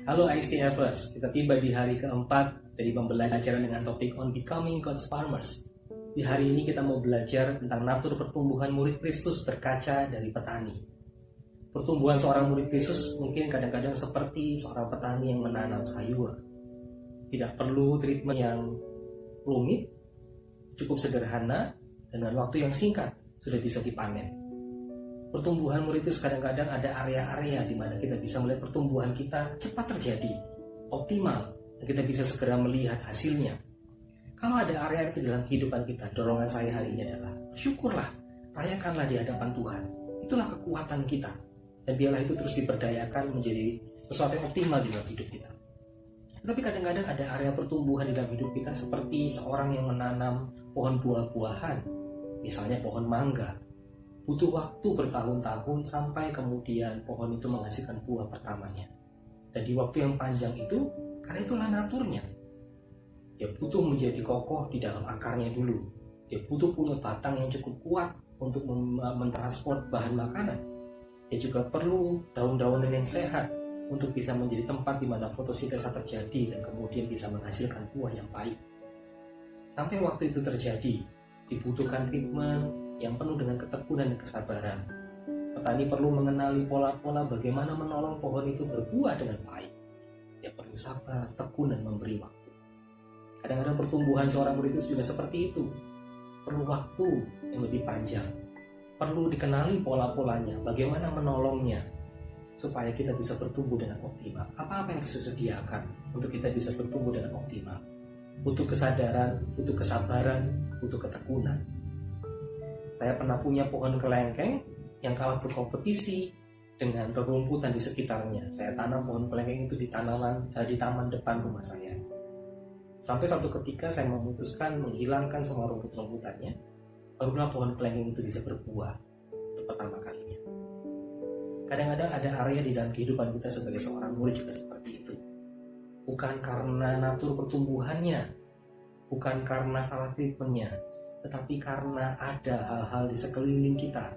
Halo ICFers, kita tiba di hari keempat dari pembelajaran dengan topik on becoming God's farmers. Di hari ini kita mau belajar tentang natur pertumbuhan murid Kristus berkaca dari petani. Pertumbuhan seorang murid Kristus mungkin kadang-kadang seperti seorang petani yang menanam sayur. Tidak perlu treatment yang rumit, cukup sederhana, dan dengan waktu yang singkat sudah bisa dipanen. Pertumbuhan murid Kristus kadang-kadang ada area-area di mana kita bisa melihat pertumbuhan kita cepat terjadi, optimal, dan kita bisa segera melihat hasilnya. Kalau ada area itu dalam kehidupan kita, dorongan saya hari ini adalah bersyukurlah, rayakanlah di hadapan Tuhan. Itulah kekuatan kita, dan biarlah itu terus diberdayakan menjadi sesuatu yang optimal di dalam hidup kita. Tapi kadang-kadang ada area pertumbuhan di dalam hidup kita seperti seorang yang menanam pohon buah-buahan, misalnya pohon mangga. Butuh waktu bertahun-tahun sampai kemudian pohon itu menghasilkan buah pertamanya. Dan di waktu yang panjang itu, karena itulah naturnya. Dia butuh menjadi kokoh di dalam akarnya dulu. Dia butuh punya batang yang cukup kuat untuk mentransport bahan makanan. Dia juga perlu daun-daunan yang sehat untuk bisa menjadi tempat di mana fotosintesa terjadi dan kemudian bisa menghasilkan buah yang baik. Sampai waktu itu terjadi, dibutuhkan treatment yang penuh dengan ketekunan dan kesabaran. Petani perlu mengenali pola-pola bagaimana menolong pohon itu berbuah dengan baik. Dia perlu sabar, tekun, dan memberi waktu. Kadang-kadang pertumbuhan seorang murid itu juga seperti itu. Perlu waktu yang lebih panjang. Perlu dikenali pola-polanya, bagaimana menolongnya, supaya kita bisa bertumbuh dengan optimal. Apa-apa yang bisa disediakan untuk kita bisa bertumbuh dengan optimal. Butuh kesadaran, butuh kesabaran, butuh ketekunan. Saya pernah punya pohon kelengkeng yang kalau berkompetisi dengan rerumputan di sekitarnya. Saya tanam pohon kelengkeng itu di taman depan rumah saya. Sampai suatu ketika saya memutuskan menghilangkan semua rumput-rumputannya, barulah pohon kelengkeng itu bisa berbuah untuk pertama kalinya. Kadang-kadang ada area di dalam kehidupan kita sebagai seorang murid juga seperti itu. Bukan karena natur pertumbuhannya, bukan karena salah treatmentnya, tetapi karena ada hal-hal di sekeliling kita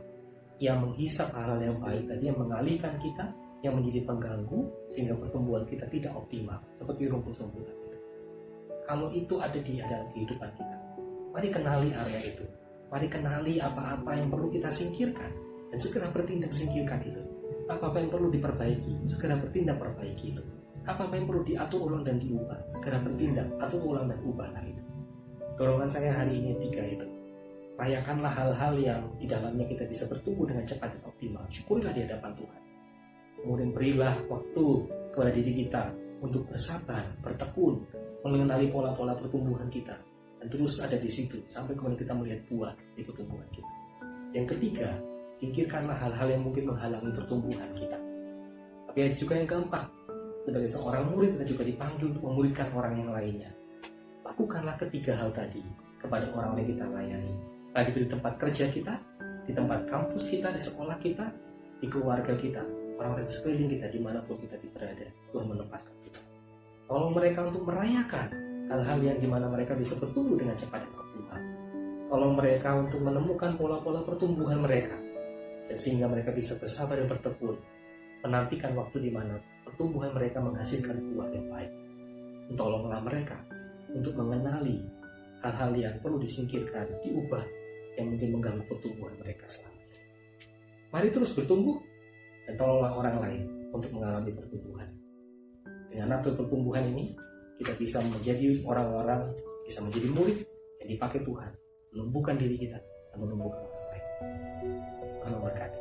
yang menghisap hal-hal yang baik tadi, yang mengalihkan kita, yang menjadi pengganggu sehingga pertumbuhan kita tidak optimal seperti rumput-rumputan itu. Kalau itu ada di dalam kehidupan kita, mari kenali area itu, mari kenali apa-apa yang perlu kita singkirkan dan segera bertindak singkirkan itu. Apa-apa yang perlu diperbaiki, segera bertindak perbaiki itu. Apa-apa yang perlu diatur ulang dan diubah, segera bertindak, atur ulang dan ubahlah itu. Dorongan saya hari ini 3 itu. Rayakanlah hal-hal yang di dalamnya kita bisa bertumbuh dengan cepat dan optimal. Syukurilah di hadapan Tuhan. Kemudian berilah waktu kepada diri kita untuk bersabar, bertekun, mengenali pola-pola pertumbuhan kita, dan terus ada di situ sampai kemudian kita melihat buah di pertumbuhan kita. Yang ketiga, singkirkanlah hal-hal yang mungkin menghalangi pertumbuhan kita. Tapi ada juga yang keempat, sebagai seorang murid kita juga dipanggil untuk memuridkan orang yang lainnya. Lakukanlah ketiga hal tadi kepada orang yang kita layani. Baik itu di tempat kerja kita, di tempat kampus kita, di sekolah kita, di keluarga kita, orang-orang di sekeliling kita, dimanapun kita berada. Tuhan menempatkan kita. Tolong mereka untuk merayakan hal-hal yang dimana mereka bisa bertumbuh dengan cepat dan optimal. Tolong mereka untuk menemukan pola-pola pertumbuhan mereka, dan sehingga mereka bisa bersabar dan bertekun, menantikan waktu di mana pertumbuhan mereka menghasilkan buah yang baik. Tolonglah mereka untuk mengenali hal-hal yang perlu disingkirkan, diubah, yang mungkin mengganggu pertumbuhan mereka selamanya. Mari terus bertumbuh dan tolonglah orang lain untuk mengalami pertumbuhan. Dengan natur pertumbuhan ini, kita bisa menjadi orang-orang, bisa menjadi murid yang dipakai Tuhan, menumbuhkan diri kita dan menumbuhkan orang lain. Tuhan memberkati.